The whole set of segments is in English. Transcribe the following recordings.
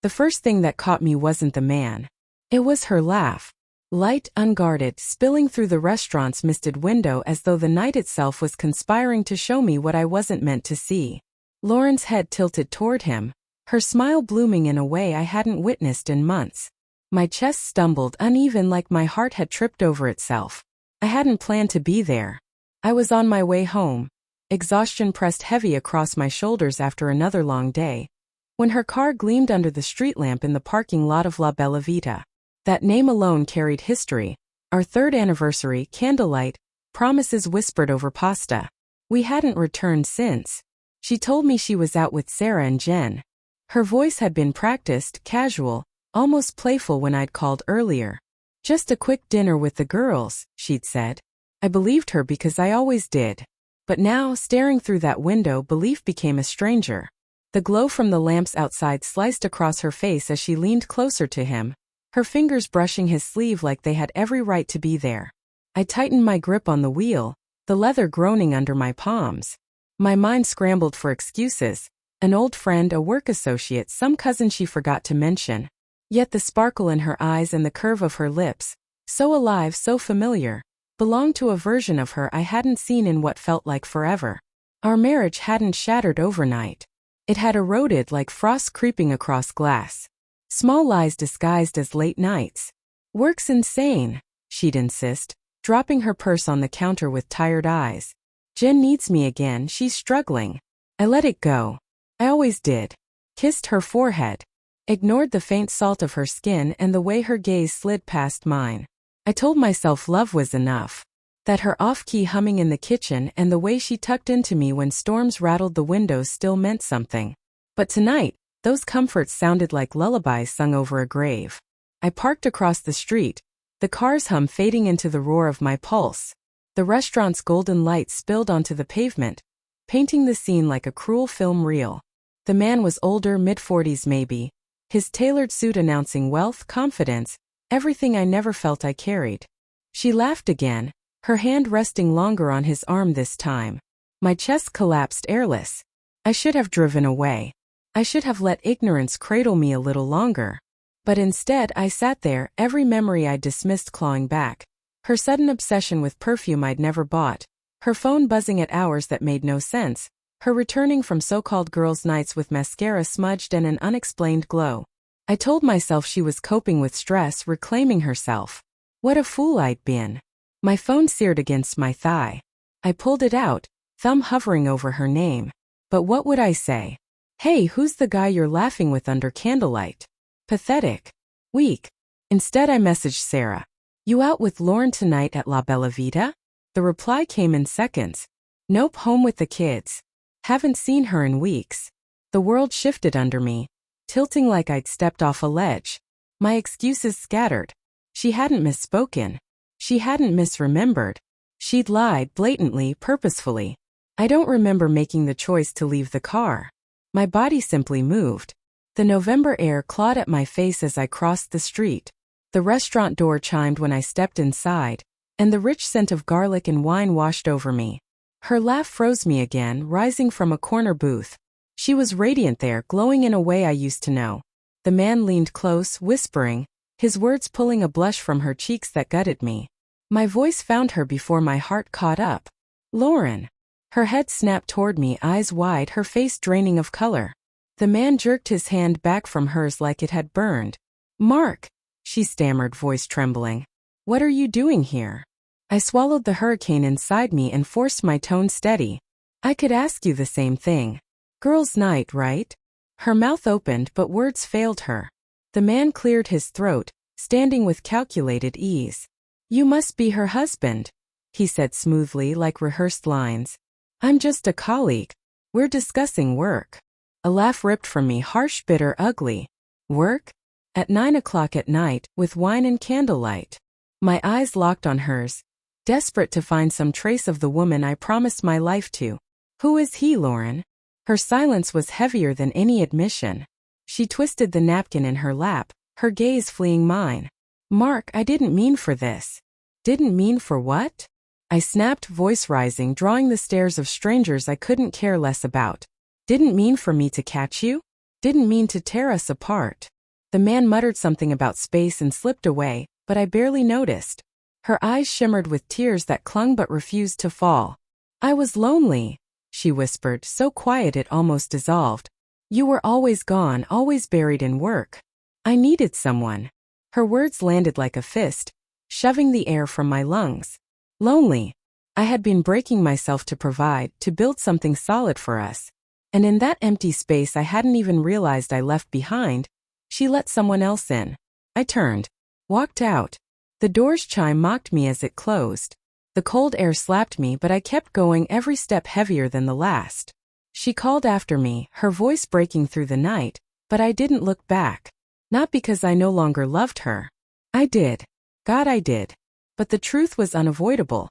The first thing that caught me wasn't the man. It was her laugh. Light, unguarded, spilling through the restaurant's misted window as though the night itself was conspiring to show me what I wasn't meant to see. Lauren's head tilted toward him, her smile blooming in a way I hadn't witnessed in months. My chest stumbled uneven like my heart had tripped over itself. I hadn't planned to be there. I was on my way home. Exhaustion pressed heavy across my shoulders after another long day, when her car gleamed under the street lamp in the parking lot of La Bella Vita. That name alone carried history. Our third anniversary, candlelight, promises whispered over pasta. We hadn't returned since. She told me she was out with Sarah and Jen. Her voice had been practiced, casual, almost playful when I'd called earlier. Just a quick dinner with the girls, she'd said. I believed her because I always did. But now, staring through that window, belief became a stranger. The glow from the lamps outside sliced across her face as she leaned closer to him, her fingers brushing his sleeve like they had every right to be there. I tightened my grip on the wheel, the leather groaning under my palms. My mind scrambled for excuses. An old friend, a work associate, some cousin she forgot to mention. Yet the sparkle in her eyes and the curve of her lips, so alive, so familiar, belonged to a version of her I hadn't seen in what felt like forever. Our marriage hadn't shattered overnight. It had eroded like frost creeping across glass. Small lies disguised as late nights. Work's insane, she'd insist, dropping her purse on the counter with tired eyes. Jen needs me again, she's struggling. I let it go. I always did. Kissed her forehead. Ignored the faint salt of her skin and the way her gaze slid past mine. I told myself love was enough. That her off-key humming in the kitchen and the way she tucked into me when storms rattled the windows still meant something. But tonight, those comforts sounded like lullabies sung over a grave. I parked across the street, the car's hum fading into the roar of my pulse. The restaurant's golden light spilled onto the pavement, painting the scene like a cruel film reel. The man was older, mid-40s maybe, his tailored suit announcing wealth, confidence, everything I never felt I carried. She laughed again, her hand resting longer on his arm this time. My chest collapsed airless. I should have driven away. I should have let ignorance cradle me a little longer. But instead I sat there, every memory I'd dismissed clawing back. Her sudden obsession with perfume I'd never bought, her phone buzzing at hours that made no sense, her returning from so-called girls' nights with mascara smudged and an unexplained glow. I told myself she was coping with stress, reclaiming herself. What a fool I'd been. My phone seared against my thigh. I pulled it out, thumb hovering over her name. But what would I say? Hey, who's the guy you're laughing with under candlelight? Pathetic. Weak. Instead I messaged Sarah. You out with Lauren tonight at La Bella Vita? The reply came in seconds. Nope, home with the kids. Haven't seen her in weeks. The world shifted under me, tilting like I'd stepped off a ledge. My excuses scattered. She hadn't misspoken. She hadn't misremembered. She'd lied blatantly, purposefully. I don't remember making the choice to leave the car. My body simply moved. The November air clawed at my face as I crossed the street. The restaurant door chimed when I stepped inside, and the rich scent of garlic and wine washed over me. Her laugh froze me again, rising from a corner booth. She was radiant there, glowing in a way I used to know. The man leaned close, whispering, his words pulling a blush from her cheeks that gutted me. My voice found her before my heart caught up. Lauren. Her head snapped toward me, eyes wide, her face draining of color. The man jerked his hand back from hers like it had burned. Mark, she stammered, voice trembling. What are you doing here? I swallowed the hurricane inside me and forced my tone steady. I could ask you the same thing. Girls' night, right? Her mouth opened but words failed her. The man cleared his throat, standing with calculated ease. You must be her husband, he said smoothly like rehearsed lines. I'm just a colleague. We're discussing work. A laugh ripped from me, harsh, bitter, ugly. Work? At 9 o'clock at night, with wine and candlelight. My eyes locked on hers, desperate to find some trace of the woman I promised my life to. Who is he, Lauren? Her silence was heavier than any admission. She twisted the napkin in her lap, her gaze fleeing mine. Mark, I didn't mean for this. Didn't mean for what? I snapped, voice rising, drawing the stares of strangers I couldn't care less about. Didn't mean for me to catch you? Didn't mean to tear us apart. The man muttered something about space and slipped away, but I barely noticed. Her eyes shimmered with tears that clung but refused to fall. I was lonely, she whispered, so quiet it almost dissolved. You were always gone, always buried in work. I needed someone. Her words landed like a fist, shoving the air from my lungs. Lonely. I had been breaking myself to provide, to build something solid for us. And in that empty space I hadn't even realized I left behind, she let someone else in. I turned, walked out. The door's chime mocked me as it closed. The cold air slapped me, but I kept going, every step heavier than the last. She called after me, her voice breaking through the night, but I didn't look back. Not because I no longer loved her. I did. God, I did. But the truth was unavoidable.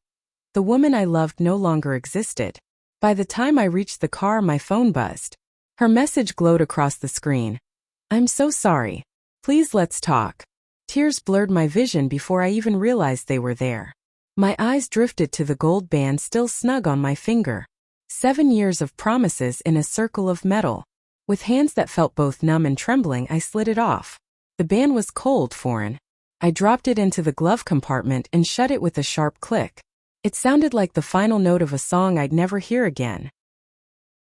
The woman I loved no longer existed. By the time I reached the car, my phone buzzed. Her message glowed across the screen. I'm so sorry. Please let's talk. Tears blurred my vision before I even realized they were there. My eyes drifted to the gold band still snug on my finger. 7 years of promises in a circle of metal. With hands that felt both numb and trembling, I slid it off. The band was cold, foreign. I dropped it into the glove compartment and shut it with a sharp click. It sounded like the final note of a song I'd never hear again.